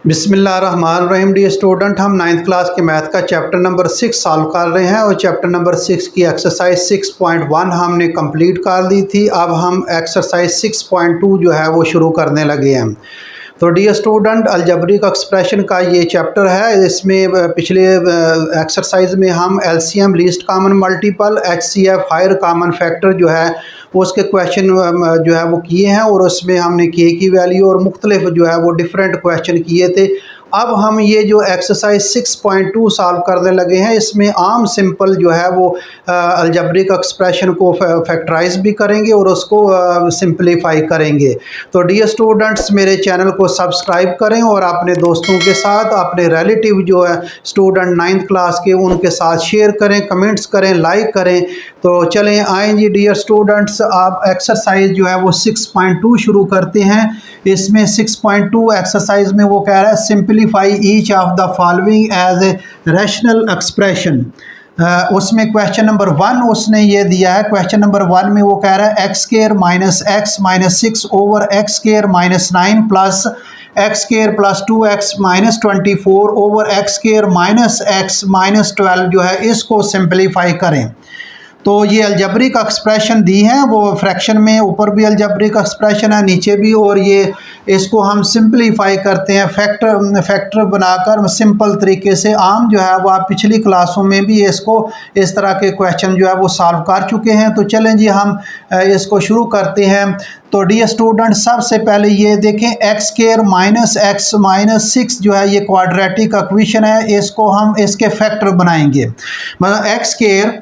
बिस्मिल्लाहिर्रहमानिर्रहीम। Dear student, हम 9th class के मैथ का चैप्टर नंबर 6 सॉल्व कर रहे हैं और चैप्टर नंबर 6 की एक्सरसाइज 6.1 हमने कंप्लीट कर दी थी। अब हम एक्सरसाइज 6.2 जो है वो शुरू करने लगे हैं। तो डी स्टूडेंट, अलजेब्रिक एक्सप्रेशन का ये चैप्टर है। इसमें पिछले एक्सरसाइज में हम LCM, least common multiple, HCF, higher common factor जो है उसके क्वेश्चन जो है वो किए हैं और उसमें हमने के की वैल्यू और मुख्तलिफ जो है वो डिफरेंट क्वेश्चन किए थे। अब हम ये जो एक्सरसाइज 6.2 सॉल्व करने लगे हैं, इसमें आम सिंपल जो है वो अलजेब्रिक एक्सप्रेशन को फैक्टराइज भी करेंगे और उसको सिंपलीफाई करेंगे। तो डियर स्टूडेंट्स, मेरे चैनल को सब्सक्राइब करें और अपने दोस्तों के साथ, अपने रिलेटिव जो है स्टूडेंट 9th क्लास के, उनके साथ शेयर करें, कमेंट्स करें, लाइक करें। तो चलें आएँ जी डियर स्टूडेंट्स, आप एक्सरसाइज जो है वो 6.2 शुरू करते हैं। इसमें 6.2 एक्सरसाइज में वो कह रहा है simplify each of the following as a rational expression. उसमें क्वेश्चन नंबर 1 उसने ये दिया है। क्वेश्चन नंबर 1 में वो कह रहा है x square minus x minus 6 over x square minus 9 plus x square plus 2x minus 24 over x square minus x minus 12 जो है इसको सिंपलीफाई करें। तो ये अलजेब्रिक एक्सप्रेशन दी है, वो फ्रैक्शन में ऊपर भी अलजेब्रिक एक्सप्रेशन है, नीचे भी, और ये इसको हम सिंपलीफाई करते हैं फैक्टर बनाकर सिंपल तरीके से। आम जो है वो आप पिछली क्लासों में भी इसको इस तरह के क्वेश्चन जो है वो सॉल्व कर चुके हैं। तो चलें जी हम इसको शुरू करते हैं। तो डियर स्टूडेंट, सबसे पहले ये देखें x square minus x minus 6 जो है ये क्वाड्रेटिक इक्वेशन है, इसको हम इसके फैक्टर बनाएंगे। मतलब एक्स स्क्वायर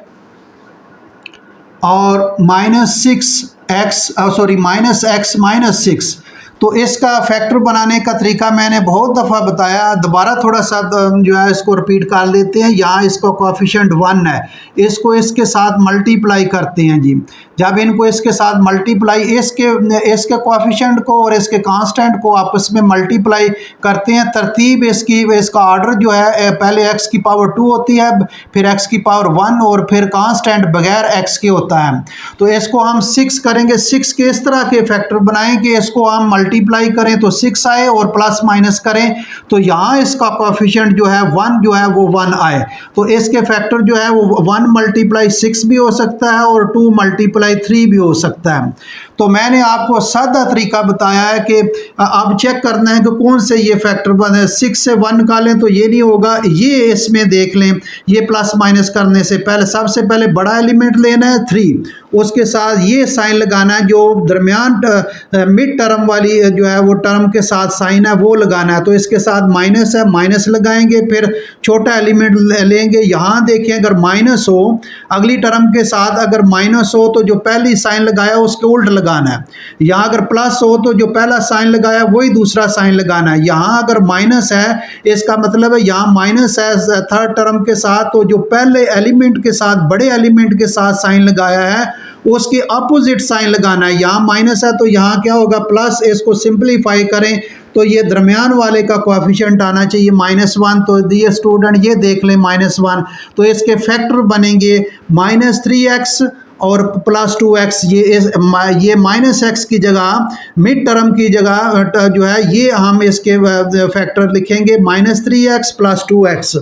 और minus 6x minus x minus 6, तो इसका फैक्टर बनाने का तरीका मैंने बहुत दफ़ा बताया, दोबारा थोड़ा सा जो है इसको रिपीट कर लेते हैं। यहाँ इसका कोएफिशिएंट 1 है, इसको इसके साथ मल्टीप्लाई करते हैं जी। जब इनको इसके साथ मल्टीप्लाई, इसके कोएफिशिएंट को और इसके कांस्टेंट को आपस में मल्टीप्लाई करते हैं। तरतीब इसका ऑर्डर जो है पहले x की पावर 2 होती है, फिर x की पावर 1 और फिर कांस्टेंट बगैर x के होता है। तो इसको हम 6 करेंगे। 6 के इस तरह के फैक्टर बनाएंगे, इसको हम मल्टीप्लाई करें तो 6 आए और प्लस माइनस करें तो यहाँ इसका कोएफिशिएंट जो है 1 जो है वो 1 आए। तो इसके फैक्टर जो है वो 1 मल्टीप्लाई 6 भी हो सकता है और 2 मल्टीप्लाई 3 भी हो सकता है। तो मैंने आपको सादा तरीका बताया है कि अब चेक करना है कि कौन से ये फैक्टर बने। 6 से 1 निकालें तो ये नहीं होगा, ये इसमें देख लें। ये प्लस माइनस करने से पहले सबसे पहले बड़ा एलिमेंट लेना है 3, उसके साथ ये साइन लगाना है, जो दरमियान मिड टर्म वाली जो है वो टर्म के साथ साइन है वो लगाना है। तो इसके साथ माइनस है, माइनस लगाएंगे, फिर छोटा एलिमेंट लेंगे। यहाँ देखें अगर माइनस हो, अगली टर्म के साथ अगर माइनस हो तो जो पहली साइन लगाया उसके उल्ट लगाना है। यहाँ अगर प्लस हो तो जो पहला साइन लगाया वही दूसरा साइन लगाना है। यहाँ अगर माइनस है इसका मतलब है यहाँ माइनस है थर्ड टर्म के साथ, तो जो पहले एलिमेंट के साथ बड़े एलिमेंट के साथ साइन लगाया है उसके अपोजिट साइन लगाना है। यहाँ माइनस है तो यहाँ क्या होगा प्लस। इसको सिंपलीफाई करें तो ये दरमियान वाले का कोएफिशिएंट आना चाहिए -1। तो दिए स्टूडेंट ये देख लें -1, तो इसके फैक्टर बनेंगे -3x और प्लस 2x। ये माइनस एक्स की जगह, मिड टर्म की जगह जो है ये हम इसके फैक्टर लिखेंगे -3x प्लस 2x।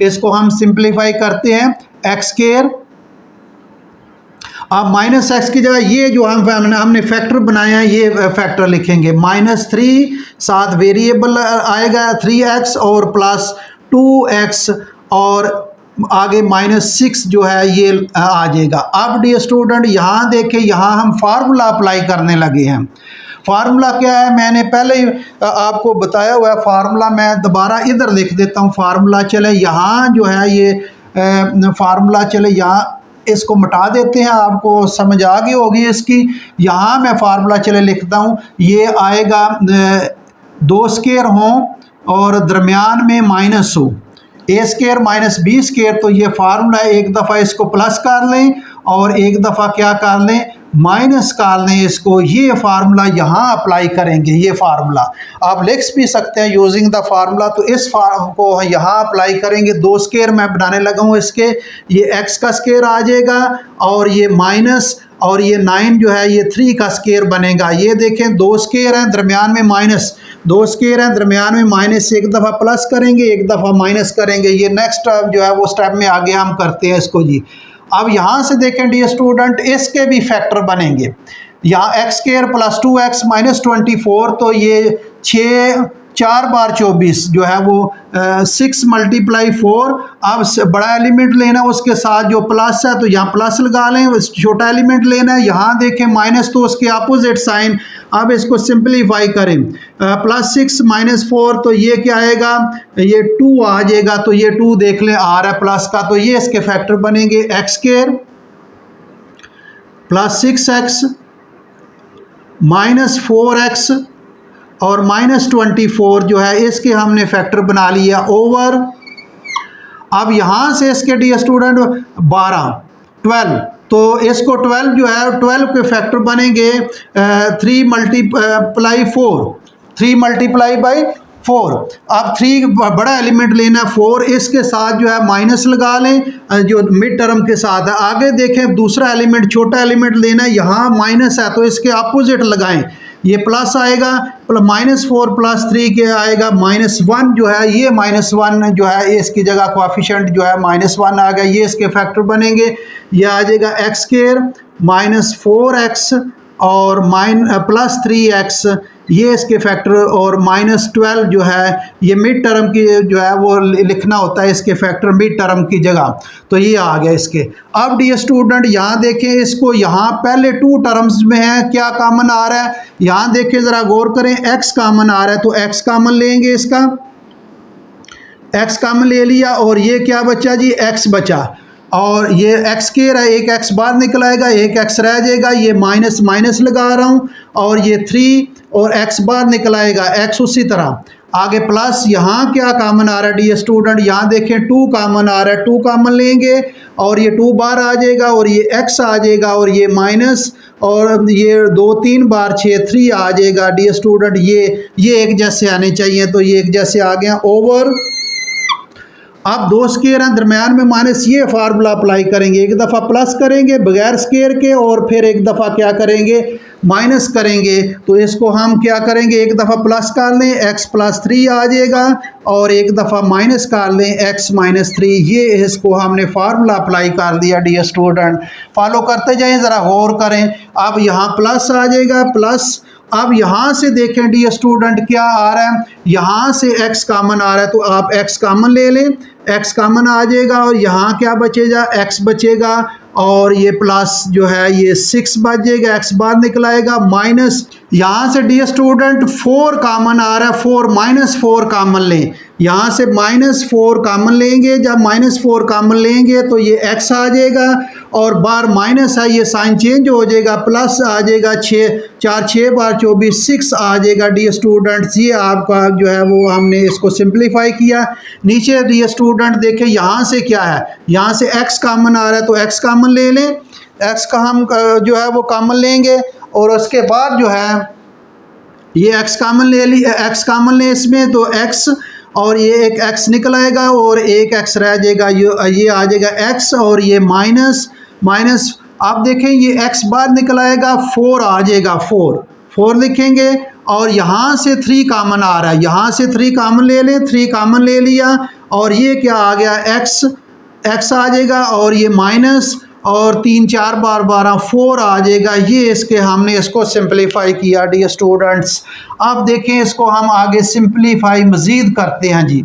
इसको हम सिंपलीफाई करते हैं एक्स स्क्वायर, अब माइनस एक्स की जगह ये जो हमने फैक्टर बनाया है ये फैक्टर लिखेंगे। -3 साथ वेरिएबल आएगा 3x और प्लस 2x और आगे -6 जो है ये आ जाएगा। अब डियर स्टूडेंट यहाँ देखें, यहाँ हम फार्मूला अप्लाई करने लगे हैं। फार्मूला क्या है मैंने पहले ही आपको बताया हुआ है। फार्मूला मैं दोबारा इधर लिख देता हूँ। फार्मूला चले यहाँ जो है ये फार्मूला चले यहाँ इसको मिटा देते हैं, आपको समझ आ गई होगी इसकी। यहाँ मैं फार्मूला चले लिखता हूँ। ये आएगा 2 स्क्वायर हो और दरमियान में माइनस हो, a square minus b square. तो ये फार्मूला है, एक दफ़ा इसको प्लस कर लें और एक दफ़ा क्या कर लें माइनस कर लें इसको। ये फार्मूला यहाँ अप्लाई करेंगे। ये फार्मूला आप लिख भी सकते हैं यूजिंग द फार्मूला। तो इस फार्म को यहाँ अप्लाई करेंगे। 2 स्क्वायर मैं बनाने लगा हूँ इसके, ये x का स्क्वायर आ जाएगा और ये माइनस और ये 9 जो है ये 3 का स्क्वायर बनेगा। ये देखें 2 स्क्वायर हैं, दरमियान में माइनस, दो स्केयर हैं, दरमियान में माइनस से एक दफ़ा प्लस करेंगे, एक दफ़ा माइनस करेंगे। ये नेक्स्ट जो है वो स्टेप में आगे हम करते हैं इसको जी। अब यहाँ से देखें डियर स्टूडेंट, इसके भी फैक्टर बनेंगे। यहाँ x square plus 2x minus 24, तो ये 6 4 बार 24 जो है वो 6 मल्टीप्लाई 4। अब बड़ा एलिमेंट लेना, उसके साथ जो प्लस है तो यहाँ प्लस लगा लें, छोटा एलिमेंट लेना है। यहाँ देखें माइनस तो उसके अपोजिट साइन। अब इसको सिंपलीफाई करें, प्लस 6 माइनस 4 तो ये क्या आएगा, ये 2 आ जाएगा। तो ये 2 देख लें आ रहा है प्लस का, तो ये इसके फैक्टर बनेंगे। X square plus 6x minus 4x और माइनस 24 जो है इसके हमने फैक्टर बना लिया ओवर। अब यहाँ से इसके डी स्टूडेंट 12 तो इसको 12 जो है 12 के फैक्टर बनेंगे 3 मल्टीप्लाई 4। अब 3 बड़ा एलिमेंट लेना 4, इसके साथ जो है माइनस लगा लें जो मिड टर्म के साथ है। आगे देखें दूसरा एलिमेंट छोटा एलिमेंट लेना है, यहाँ माइनस है तो इसके अपोजिट लगाएं, ये प्लस आएगा। -4 प्लस 3 के आएगा -1 जो है, ये -1 जो है इसकी जगह कोएफिशिएंट जो है -1 आ गया। ये इसके फैक्टर बनेंगे। ये आ जाएगा एक्स स्केयर -4x और प्लस 3x, ये इसके फैक्टर, और -12 जो है ये मिड टर्म की जो है वो लिखना होता है इसके फैक्टर मिड टर्म की जगह। तो ये आ गया इसके। अब डियर स्टूडेंट यहाँ देखें इसको, यहाँ पहले 2 टर्म्स में है, क्या कॉमन आ रहा है यहाँ देखें ज़रा गौर करें, x कॉमन आ रहा है तो x कॉमन लेंगे, इसका x कॉमन ले लिया और ये क्या बचा जी, x बचा। और ये एक्स स्केयर है, एक x बाहर निकल आएगा, एक x रह जाएगा, ये माइनस माइनस लगा रहा हूँ, और ये 3 और x बाहर निकल आएगा, x उसी तरह आगे प्लस। यहाँ क्या कॉमन आ रहा है डी स्टूडेंट, यहाँ देखें 2 कॉमन आ रहा है, 2 कॉमन लेंगे और ये 2 बार आ जाएगा और ये x आ जाएगा और ये माइनस, और ये 2 3 बार 6 3 आ जाएगा डी स्टूडेंट। ये एक जैसे आने चाहिए, तो ये एक जैसे आ गया ओवर। अब 2 स्केयर हैं, दरमियान में माइनस, ये फार्मूला अप्लाई करेंगे, एक दफ़ा प्लस करेंगे बगैर स्केयर के और फिर एक दफ़ा क्या करेंगे माइनस करेंगे। तो इसको हम क्या करेंगे, एक दफ़ा प्लस कर लें x प्लस 3 आ जाएगा और एक दफ़ा माइनस कर लें x माइनस 3। ये इसको हमने फार्मूला अप्लाई कर दिया डियर स्टूडेंट। फॉलो करते जाएं, ज़रा गौर करें। अब यहाँ प्लस आ जाएगा प्लस। अब यहाँ से देखें डी स्टूडेंट क्या आ रहा है, यहाँ से x कॉमन आ रहा है तो आप x कॉमन ले लें, x कॉमन आ जाएगा और यहाँ क्या बचेगा, x बचेगा और ये प्लस जो है ये 6 बच जाएगा, x बाहर निकल आएगा माइनस। यहाँ से डी स्टूडेंट 4 कॉमन आ रहा है, 4 -4 कॉमन लें, यहाँ से -4 कॉमन लेंगे। जब -4 कॉमन लेंगे तो ये x आ जाएगा और बार माइनस है, ये साइन चेंज हो जाएगा, प्लस आ जाएगा 6 बार 24 6 आ जाएगा डी स्टूडेंट्स। ये आपका जो है वो हमने इसको सिंप्लीफाई किया। नीचे डी स्टूडेंट देखें यहाँ से क्या है, यहाँ से x कॉमन आ रहा है तो x कॉमन ले लें, x का हम जो है वो कॉमन लेंगे और उसके बाद जो है ये x कॉमन ले ली, x कॉमन लें इसमें तो x और ये एक x निकल आएगा और एक x रह जाएगा, ये आ जाएगा x और ये माइनस। आप देखें ये x बाहर निकल आएगा, 4 आ जाएगा, 4 लिखेंगे और यहाँ से 3 कॉमन आ रहा है, यहाँ से 3 कॉमन ले लें, 3 कॉमन ले लिया और ये क्या आ गया x आ जाएगा और ये माइनस और 3 4 बार 12 4 आ जाएगा। ये इसके हमने इसको सिंप्लीफाई किया डी स्टूडेंट्स। अब देखें इसको हम आगे सिंप्लीफाई मज़ीद करते हैं जी,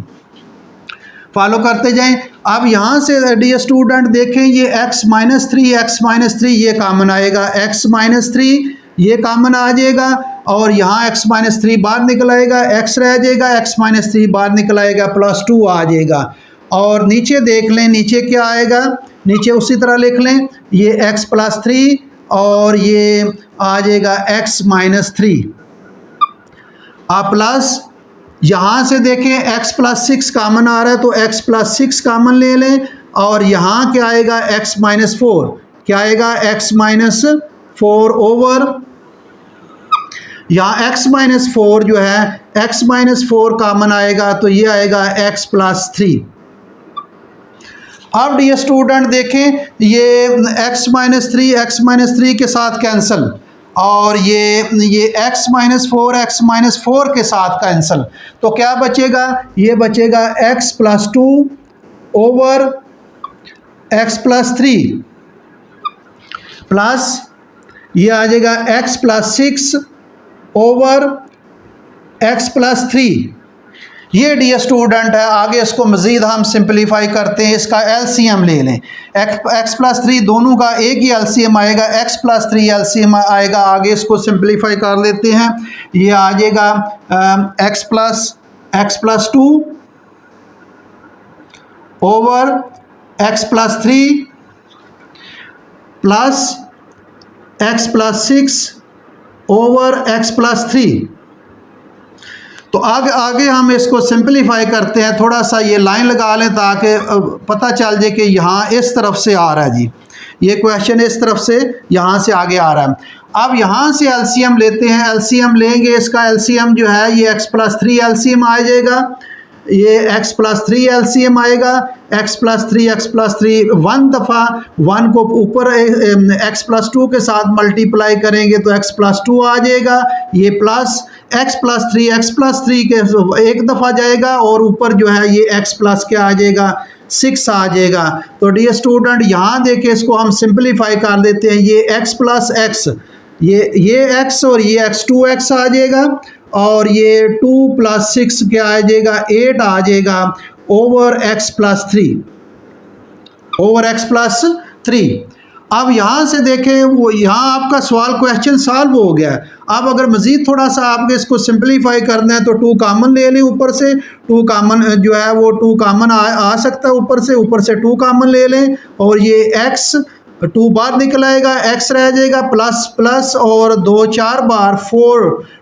फॉलो करते जाएं। अब यहाँ से डी स्टूडेंट देखें ये x माइनस 3 ये कॉमन आएगा, x माइनस 3 ये कॉमन आ जाएगा और यहाँ x माइनस 3 बाहर निकल आएगा, x रह जाएगा, x माइनस 3 बाहर निकल आएगा, +2 आ जाएगा। और नीचे देख लें, नीचे क्या आएगा, नीचे उसी तरह लिख लें, ये x प्लस 3 और ये आ जाएगा x माइनस 3। आप प्लस यहाँ से देखें x प्लस 6 कॉमन आ रहा है तो x प्लस 6 कॉमन ले लें और यहाँ क्या आएगा x माइनस 4, क्या आएगा x माइनस 4 ओवर। यहाँ x माइनस 4 जो है x माइनस 4 कॉमन आएगा तो ये आएगा x प्लस 3। अब डी स्टूडेंट देखें ये x माइनस 3 के साथ कैंसिल। और ये x माइनस फोर के साथ कैंसिल, तो क्या बचेगा, ये बचेगा x plus 2 over x plus 3 plus ये आ जाएगा x plus 6 over x plus 3। ये डियर स्टूडेंट है, आगे इसको मज़ीद हम सिंपलीफाई करते हैं, इसका एलसीएम ले लें। x प्लस 3 दोनों का एक ही एलसीएम आएगा, x प्लस 3 एलसीएम आएगा। आगे इसको सिंपलीफाई कर लेते हैं, ये आ जाएगा x plus 2 over x plus 3 plus x plus 6 over x plus 3। तो आगे हम इसको सिंपलीफाई करते हैं, थोड़ा सा ये लाइन लगा लें ताकि पता चल जाए कि यहाँ इस तरफ से आ रहा है जी, ये क्वेश्चन इस तरफ से यहाँ से आगे आ रहा है। अब यहाँ से एलसीएम लेते हैं, एलसीएम लेंगे, इसका एलसीएम जो है ये x प्लस 3 एलसीएम आ जाएगा, ये x प्लस 3 एलसीएम आएगा, x प्लस 3 वन दफ़ा 1 को ऊपर x प्लस 2 के साथ मल्टीप्लाई करेंगे तो x प्लस 2 आ जाएगा, ये प्लस x प्लस 3 के एक दफ़ा जाएगा और ऊपर जो है ये x प्लस क्या आ जाएगा 6 आ जाएगा। तो डियर स्टूडेंट यहाँ देखें, इसको हम सिंपलीफाई कर देते हैं, ये x प्लस x, ये x और ये x 2x आ जाएगा और ये 2 प्लस 6 क्या आ जाएगा 8 आ जाएगा ओवर x प्लस 3। अब यहाँ से देखें, वो यहाँ आपका सवाल क्वेश्चन सॉल्व हो गया है। अब अगर मज़ीद थोड़ा सा आपको इसको सिंपलीफाई करना है तो 2 कॉमन ले लें, ऊपर से 2 कॉमन जो है वो 2 कॉमन आ सकता है, ऊपर से 2 कॉमन ले लें और ये x 2 बार निकल आएगा, x रह जाएगा प्लस प्लस और 2 4 बार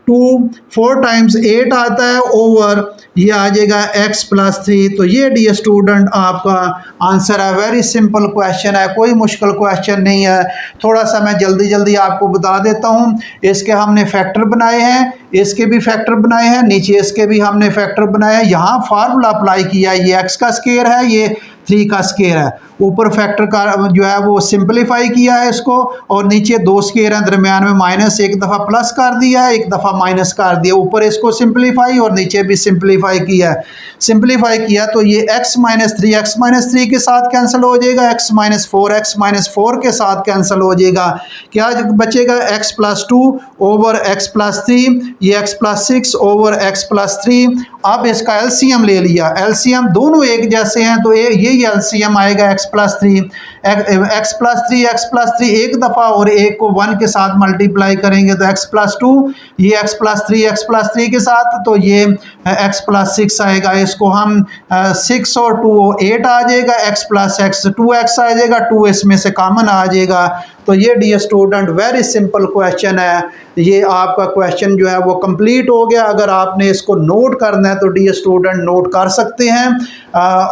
4 टाइम्स 8 आता है ओवर ये आ जाएगा x प्लस 3। तो ये डियर स्टूडेंट आपका आंसर है, वेरी सिंपल क्वेश्चन है, कोई मुश्किल क्वेश्चन नहीं है। थोड़ा सा मैं जल्दी आपको बता देता हूँ, इसके हमने फैक्टर बनाए हैं, इसके भी फैक्टर बनाए हैं, नीचे इसके भी हमने फैक्टर बनाए हैं। यहाँ फार्मूला अप्लाई किया, ये x का स्क्वायर है, ये 3 का स्क्वायर है, ऊपर फैक्टर का जो है वो सिंपलीफाई किया है इसको, और नीचे 2 स्क्वायर हैं, दरमियान में माइनस एक दफ़ा प्लस कर दिया है, एक दफ़ा माइनस कर दिया, ऊपर इसको सिंपलीफाई और नीचे भी सिंपलीफाई किया है। सिंपलीफाई किया तो ये x माइनस 3 के साथ कैंसिल हो जाएगा, x माइनस 4 के साथ कैंसिल हो जाएगा, क्या बचेगा x plus 2 over x plus 3, ये x plus 6 over x plus 3। अब इसका एलसीएम ले लिया, एलसीएम दोनों एक जैसे हैं तो ये एलसीएम आएगा x प्लस 3 एक दफ़ा और एक को 1 के साथ मल्टीप्लाई करेंगे तो x प्लस 2, ये x प्लस 3 के साथ तो ये x प्लस 6 आएगा। इसको हम 6 और 2 8 आ जाएगा, x प्लस x 2x आ जाएगा, 2 इसमें से कॉमन आ जाएगा। तो ये dear student very simple question है, ये आपका क्वेश्चन जो है वो कंप्लीट हो गया। अगर आपने इसको नोट करना है तो डियर स्टूडेंट नोट कर सकते हैं,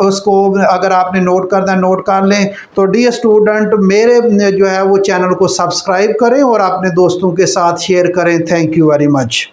उसको अगर आपने नोट करना है नोट कर लें। तो डियर स्टूडेंट मेरे जो है वो चैनल को सब्सक्राइब करें और अपने दोस्तों के साथ शेयर करें। Thank you very much.